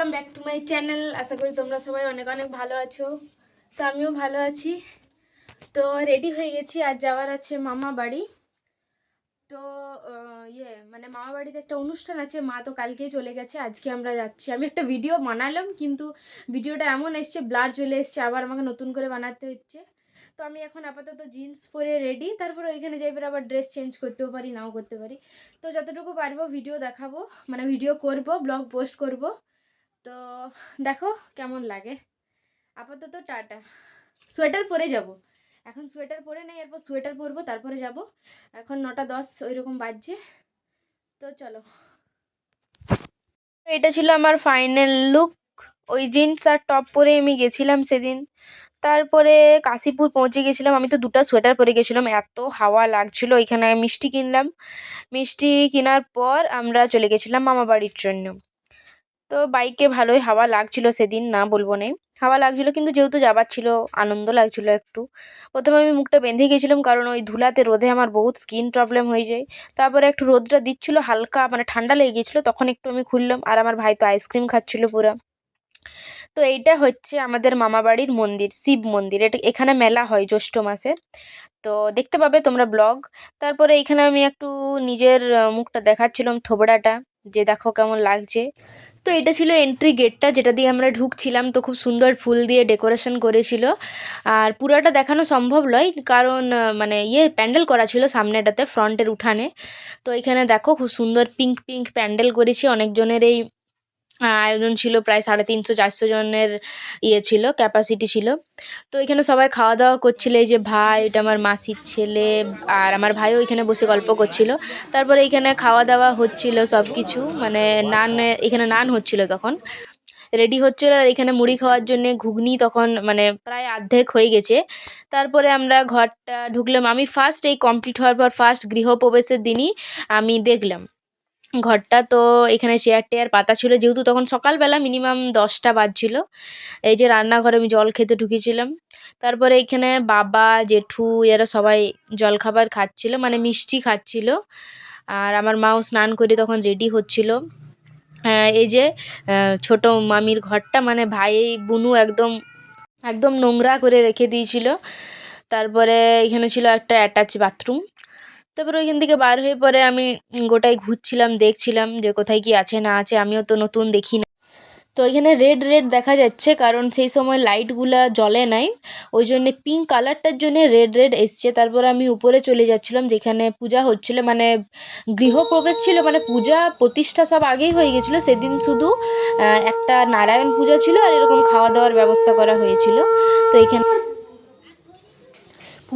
Welcome back to my channel. আশা করি তোমরা সবাই অনেক অনেক ভালো আছো। তো আমিও ভালো আছি। তো রেডি হয়ে গেছি, আজ যাওয়ার আছে মামা বাড়ি। তো মানে মামা বাড়িতে একটা অনুষ্ঠান আছে, মা তো কালকেই চলে গেছে, আজকে আমরা যাচ্ছি। আমি একটা ভিডিও বানালাম কিন্তু ভিডিওটা এমন এসছে, ব্লার চলে এসছে, আবার আমাকে নতুন করে বানাতে হচ্ছে। তো আমি এখন আপাতত জিন্স পরে রেডি, তারপরে ওইখানে যাই আবার ড্রেস চেঞ্জ করতেও পারি, নাও করতে পারি। তো যতটুকু পারবো ভিডিও দেখাবো, মানে ভিডিও করব, ব্লগ পোস্ট করব। তো দেখো কেমন লাগে। আপাতত টাটা। সোয়েটার পরে যাব, এখন সোয়েটার পরে নেই, এরপর সোয়েটার পরবো, তারপরে যাব। এখন 9টা 10 ওইরকম বাজছে। তো চলো, এটা ছিল আমার ফাইনাল লুক। ওই জিন্স আর টপ পরে আমি গেছিলাম সেদিন। তারপরে কাশীপুর পৌঁছে গেছিলাম। আমি তো 2টা সোয়েটার পরে গেছিলাম, এত হাওয়া লাগছিল। এখানে মিষ্টি কিনলাম, মিষ্টি কেনার পর আমরা চলে গেছিলাম মামা বাড়ির জন্য। তো বাইকে ভালোই হাওয়া লাগছিল সেদিন, না বলবো না, হাওয়া লাগছিল, কিন্তু যেহেতু যাবার ছিল আনন্দ লাগছিল একটু। প্রথমে আমি মুখটা বেঁধে গেছিলাম, কারণ ওই ধুলাতে রোদে আমার বহুত স্কিন প্রবলেম হয়ে যায়। তারপরে একটু রোদটা দিচ্ছিল হালকা, মানে ঠান্ডা লেগে গিয়েছিলো, তখন একটু আমি খুললাম। আর আমার ভাই তো আইসক্রিম খাচ্ছিল পুরো। তো এইটা হচ্ছে আমাদের মামাবাড়ির মন্দির, শিব মন্দির। এটা এখানে মেলা হয় জ্যৈষ্ঠ মাসে, তো দেখতে পাবে তোমরা ব্লগ। তারপরে এখানে আমি একটু নিজের মুখটা দেখাচ্ছিলাম, থোবড়াটা, যে দেখো কেমন লাগছে। তো এটা ছিল এন্ট্রি গেটটা, যেটা দিয়ে আমরা ঢুকছিলাম। তো খুব সুন্দর ফুল দিয়ে ডেকোরেশন করেছিল। আর পুরোটা দেখানো সম্ভব নয়, কারণ মানে প্যান্ডেল করা ছিল সামনেটাতে, ফ্রন্টের উঠানে। তো এখানে দেখো খুব সুন্দর পিঙ্ক পিঙ্ক প্যান্ডেল করেছি। অনেকজনের এই আয়োজন ছিল, প্রায় 350-400 জনের ছিল, ক্যাপাসিটি ছিল। তো এখানে সবাই খাওয়া দাওয়া করছিল। এই যে ভাই, এটা আমার মাসির ছেলে, আর আমার ভাইও এখানে বসে গল্প করছিল। তারপরে এখানে খাওয়া দাওয়া হচ্ছিল সব কিছু, মানে নান, এখানে নান হচ্ছিল, তখন রেডি হচ্ছিল। আর এখানে মুড়ি খাওয়ার জন্য ঘুগনি তখন মানে প্রায় অর্ধেক হয়ে গেছে। তারপরে আমরা ঘরটা ঢুকলাম। আমি ফার্স্ট এই কমপ্লিট হওয়ার পর ফার্স্ট গৃহপ্রবেশের দিনই আমি দেখলাম ঘরটা। তো এখানে চেয়ার টেয়ার পাতা ছিল, যেহেতু তখন সকালবেলা মিনিমাম 10টা বাজছিল। এই যে রান্নাঘরে আমি জল খেতে ঢুকেছিলাম। তারপরে এখানে বাবা জেঠু এরা সবাই জলখাবার খাচ্ছিল, মানে মিষ্টি খাচ্ছিল। আর আমার মাও স্নান করে তখন রেডি হচ্ছিল। এই যে ছোট মামির ঘরটা, মানে ভাই বুনু একদম একদম নোংরা করে রেখে দিয়েছিল। তারপরে এখানে ছিল একটা অ্যাটাচ বাথরুম। তারপরে ওইখান থেকে বার হয়ে পরে আমি গোটাই ঘুরছিলাম, দেখছিলাম যে কোথায় কি আছে না আছে, আমিও তো নতুন দেখি না। তো এখানে রেড রেড দেখা যাচ্ছে, কারণ সেই সময় লাইটগুলা জ্বলে নাই, ওই জন্যে পিঙ্ক কালারটার জন্য রেড রেড এসছে। তারপর আমি উপরে চলে যাচ্ছিলাম, যেখানে পূজা হচ্ছিল, মানে গৃহপ্রবেশ ছিল, মানে পূজা প্রতিষ্ঠা সব আগেই হয়ে গেছিলো। সেদিন শুধু একটা নারায়ণ পূজা ছিল, আর এরকম খাওয়া দাওয়ার ব্যবস্থা করা হয়েছিল। তো এখানে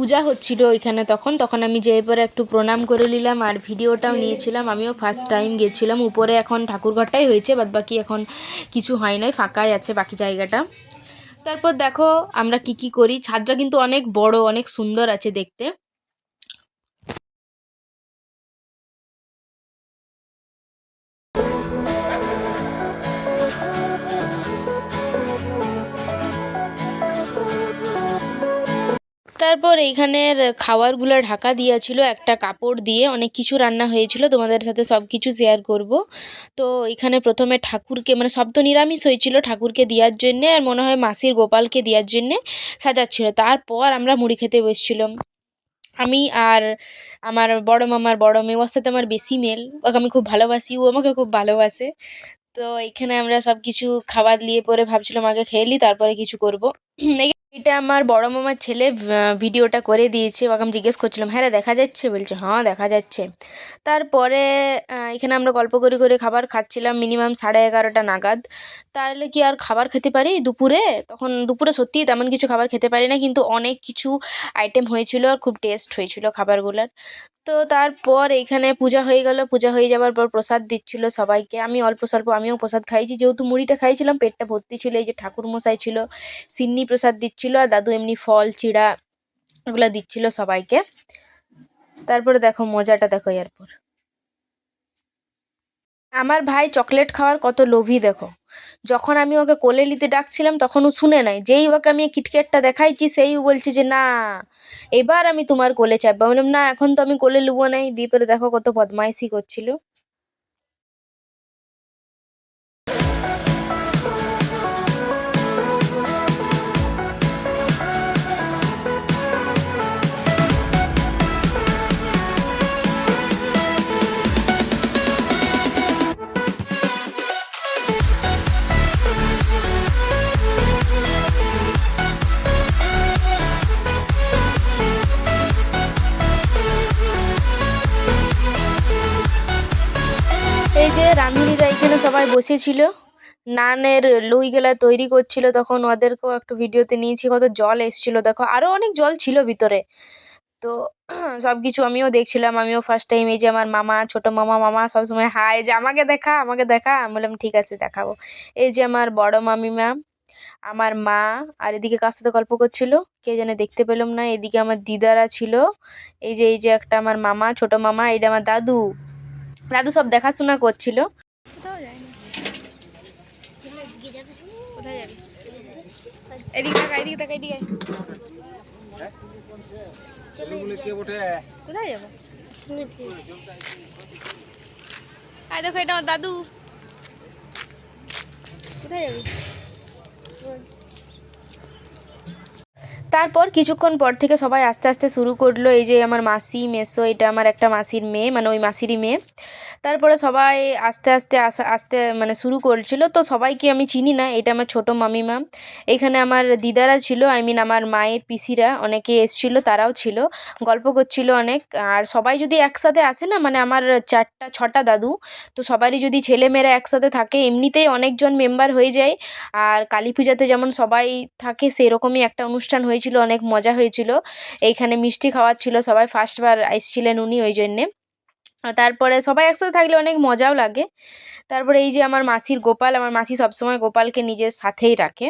পূজা হচ্ছিল ওইখানে, তখন আমি যেয়ে পরে একটু প্রণাম করে নিলাম, আর ভিডিওটাও নিয়েছিলাম। আমিও ফার্স্ট টাইম গেছিলাম উপরে। এখন ঠাকুরঘরটাই হয়েছে, বাদ বাকি এখন কিছু হয় নাই, ফাঁকাই আছে বাকি জায়গাটা। তারপর দেখো আমরা কি করি। ছাদটা কিন্তু অনেক বড়, অনেক সুন্দর আছে দেখতে। তারপর এইখানের খাবারগুলো ঢাকা দেওয়া ছিল একটা কাপড় দিয়ে, অনেক কিছু রান্না হয়েছিল, তোমাদের সাথে সব কিছু শেয়ার করব। তো এখানে প্রথমে ঠাকুরকে, মানে সব তো নিরামিষ হয়েছিল, ঠাকুরকে দেওয়ার জন্যে, আর মনে হয় মাসির গোপালকে দেওয়ার জন্যে সাজাচ্ছিল। তারপর আমরা মুড়ি খেতে বসছিলাম, আমি আর আমার বড় মামার বড় মেয়ে। ওর সাথে আমার বেশি মেল, ওকে আমি খুব ভালোবাসি, ও আমাকে খুব ভালোবাসে। তো এখানে আমরা সব কিছু খাবার নিয়ে পরে ভাবছিলাম আগে খেয়ে নিই, তারপরে কিছু করব। এটা আমার বড় মামার ছেলে ভিডিওটা করে দিয়েছে। ওকে আমি জিজ্ঞেস করছিলাম, হ্যাঁ রে দেখা যাচ্ছে? বলছে হ্যাঁ দেখা যাচ্ছে। তারপরে এখানে আমরা গল্প করে করে খাবার খাচ্ছিলাম মিনিমাম 11:30 নাগাদ। তাহলে কি আর খাবার খেতে পারি দুপুরে? তখন দুপুরে সত্যিই তেমন কিছু খাবার খেতে পারি না, কিন্তু অনেক কিছু আইটেম হয়েছিল আর খুব টেস্ট হয়েছিল খাবারগুলোর। তো তারপর এইখানে পূজা হয়ে গেল। পূজা হয়ে যাওয়ার পর প্রসাদ দিচ্ছিল সবাইকে। আমি অল্প স্বল্প আমিও প্রসাদ খাইছি, যেহেতু মুড়িটা খাইছিলাম পেটটা ভর্তি ছিল। এই যে ঠাকুর মশাই ছিল, সিন্নি প্রসাদ দিচ্ছিল, আর দাদু এমনি ফল চিড়া এগুলো দিচ্ছিল সবাইকে। তারপরে দেখো মজাটা দেখো। এরপর আমার ভাই চকলেট খাওয়ার কত লোভী দেখো। যখন আমি ওকে কোলে নিতে ডাকছিলাম তখন ও শুনে নাই, যেই ওকে আমি কিটক্যাটটা দেখাইছি সেই ও বলছে যে না এবার আমি তোমার কোলে চাপবো। আমি বললাম না এখন তো আমি কোলে লুবো নাই। দিয়ে পরে দেখো কত বদমাইশি করছিল। রাঁধুনিরা এখানে সবাই বসেছিল, নানের লুইগুলা তৈরি করছিল, তখন ওদেরকেও একটু ভিডিওতে নিয়েছি। কত জল এসেছিল দেখো, আরও অনেক জল ছিল ভিতরে। তো সব কিছু আমিও দেখছিলাম। আমিও ফার্স্ট টাইম, এই যে আমার মামা, ছোট মামা, মামা সবসময় হাই যে আমাকে দেখা আমাকে দেখা, আমি বললাম ঠিক আছে দেখাবো। এই যে আমার বড় মামিমা, আমার মা, আর এদিকে কার সাথে গল্প করছিল কে জানে, দেখতে পেলাম না। এদিকে আমার দিদারা ছিল, এই যে একটা আমার মামা, ছোট মামা, এইটা আমার দাদু। দাদু সব দেখাশোনা করছিল। কোথাও যায়নি। কোথায় যাবি? এদিকে তাকা, এদিকে তাকা, এদিকে। কোথায় যাবো? আয় দেখো, এটা আমার দাদু। কোথায় যাবি? তারপর কিছুক্ষণ পর থেকে সবাই আস্তে আস্তে শুরু করলো। এই যে আমার মাসি, মেসো, এটা আমার একটা মাসির মেয়ে, মানে ওই মাসিরই মেয়ে। তারপরে সবাই আস্তে আস্তে আস্তে মানে শুরু করছিল। তো সবাইকে আমি চিনি না, এটা আমার ছোটো মামিমা। এখানে আমার দিদারা ছিল, আই মিন আমার মায়ের পিসিরা অনেকে এসছিল, তারাও ছিল, গল্প করছিল অনেক। আর সবাই যদি একসাথে আসে না, মানে আমার 4-6টা দাদু, তো সবারই যদি ছেলেমেয়েরা একসাথে থাকে এমনিতেই অনেকজন মেম্বার হয়ে যায়। আর কালী পূজাতে যেমন সবাই থাকে, সেরকমই একটা অনুষ্ঠান হয়েছিল, অনেক মজা হয়েছিল। এইখানে মিষ্টি খাওয়াচ্ছিল, সবাই ফার্স্টবার এসেছিলেন উনি, ওই জন্যে। তারপরে সবাই একসাথে থাকলে অনেক মজাও লাগে। তারপরে এই যে আমার মাসির গোপাল, আমার মাসি সবসময় গোপালকে নিজের সাথেই রাখে।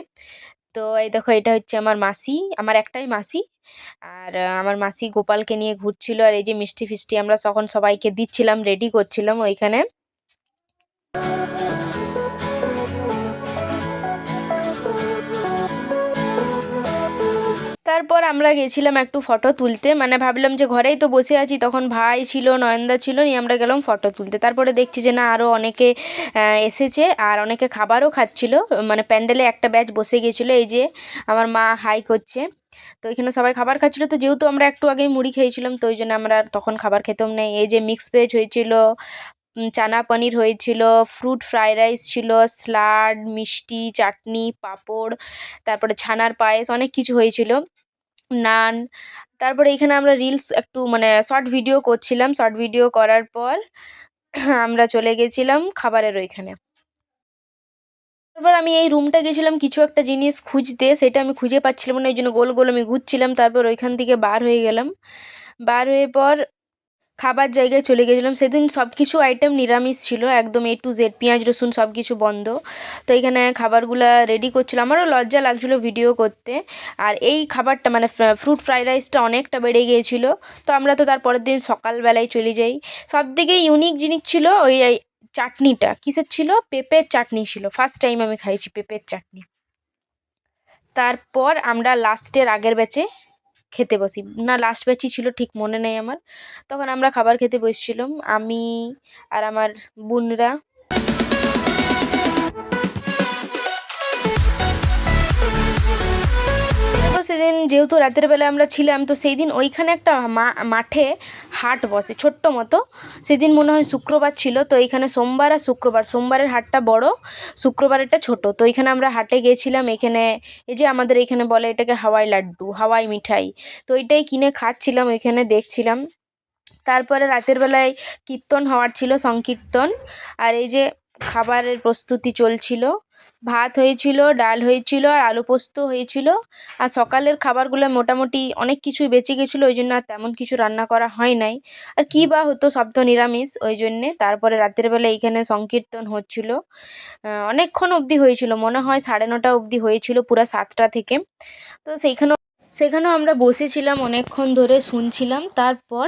তো এই দেখো, এটা হচ্ছে আমার মাসি, আমার একটাই মাসি। আর আমার মাসি গোপালকে নিয়ে ঘুরছিল। আর এই যে মিষ্টি ফিষ্টি আমরা তখন সবাইকে দিচ্ছিলাম, রেডি করছিলাম ওইখানে। তারপর আমরা গেছিলাম একটু ফটো তুলতে, মানে ভাবলাম যে ঘরেই তো বসে আছি, তখন ভাই ছিল, নয়নদা ছিল, নিয়ে আমরা গেলাম ফটো তুলতে। তারপরে দেখছি যে না, আরও অনেকে এসেছে, আর অনেকে খাবারও খাচ্ছিল, মানে প্যান্ডেলে একটা ব্যাচ বসে গেছিলো। এই যে আমার মা হাই করছে। তো এখানে সবাই খাবার খাচ্ছিলো, তো যেহেতু আমরা একটু আগেই মুড়ি খেয়েছিলাম, তো ওই জন্য আমরা আর তখন খাবার খেতাম না। এই যে মিক্স ভেজ হয়েছিল, চানা পনির হয়েছিল, ফ্রুট ফ্রাইড রাইস ছিল, স্যালাড, মিষ্টি, চাটনি, পাঁপড়, তারপরে ছানার পায়েস, অনেক কিছু হয়েছিল, নান। তারপরে এখানে আমরা রিলস একটু মানে শর্ট ভিডিও করছিলাম। শর্ট ভিডিও করার পর আমরা চলে গেছিলাম খাবারের ওইখানে। তারপর আমি এই রুমটা গেছিলাম কিছু একটা জিনিস খুঁজতে, সেটা আমি খুঁজে পাচ্ছিলাম না, ওই জন্য গোল গোল আমি ঘুরছিলাম। তারপর ওইখান থেকে বার হয়ে গেলাম। বার হয়ে পর খাবার জায়গায় চলে গেছিলাম। সেদিন সব কিছু আইটেম নিরামিষ ছিল, একদম A to Z, পেঁয়াজ রসুন সব কিছু বন্ধ। তো এখানে খাবারগুলা রেডি করছিল, আমারও লজ্জা লাগছিলো ভিডিও করতে। আর এই খাবারটা মানে ফ্রুট ফ্রাইড রাইসটা অনেকটা বেড়ে গিয়েছিল। তো আমরা তো তার পরের দিন সকালবেলায় চলে যাই। সব থেকে ইউনিক জিনিস ছিল ওই চাটনিটা, কিসের ছিল, পেঁপের চাটনি ছিল। ফার্স্ট টাইম আমি খাইছি পেঁপের চাটনি। তারপর আমরা লাস্টের আগের ব্যাচে খেতে বসি, না লাস্ট ব্যাচই ছিল, ঠিক মনে নেই আমার। তখন আমরা খাবার খেতে বসছিলাম, আমি আর আমার বোনরা। তারপর সেদিন যেহেতু রাতের বেলা আমরা ছিলাম, তো সেই দিন ওইখানে একটা মাঠে হাট বসে ছোট্ট মতো। সেদিন মনে হয় শুক্রবার ছিল, তো এইখানে সোমবার আর শুক্রবার, সোমবারের হাটটা বড়, শুক্রবারেরটা ছোট। তো এখানে আমরা হাটে গেছিলাম। এখানে এই যে আমাদের এখানে বলে এটাকে হাওয়াই লাড্ডু, হাওয়াই মিঠাই, তো এইটাই কিনে খাচ্ছিলাম, ওইখানে দেখছিলাম। তারপরে রাতের বেলায় কীর্তন হওয়ার ছিল, সংকীর্তন। আর এই যে খাবারের প্রস্তুতি চলছিল, ভাত হয়েছিল, ডাল হয়েছিল, আর আলু পোস্ত হয়েছিল। আর সকালের খাবারগুলো মোটামুটি অনেক কিছুই বেঁচে গেছিলো, ওই জন্য আর তেমন কিছু রান্না করা হয় নাই। আর কী বা হতো, সব তো নিরামিষ, ওই জন্যে। তারপরে রাতের বেলা এইখানে সংকীর্তন হচ্ছিল, অনেকক্ষণ অবধি হয়েছিল, মনে হয় 9:30 অবধি হয়েছিল, পুরো 7টা থেকে। তো সেখানেও আমরা বসেছিলাম অনেকক্ষণ ধরে শুনছিলাম। তারপর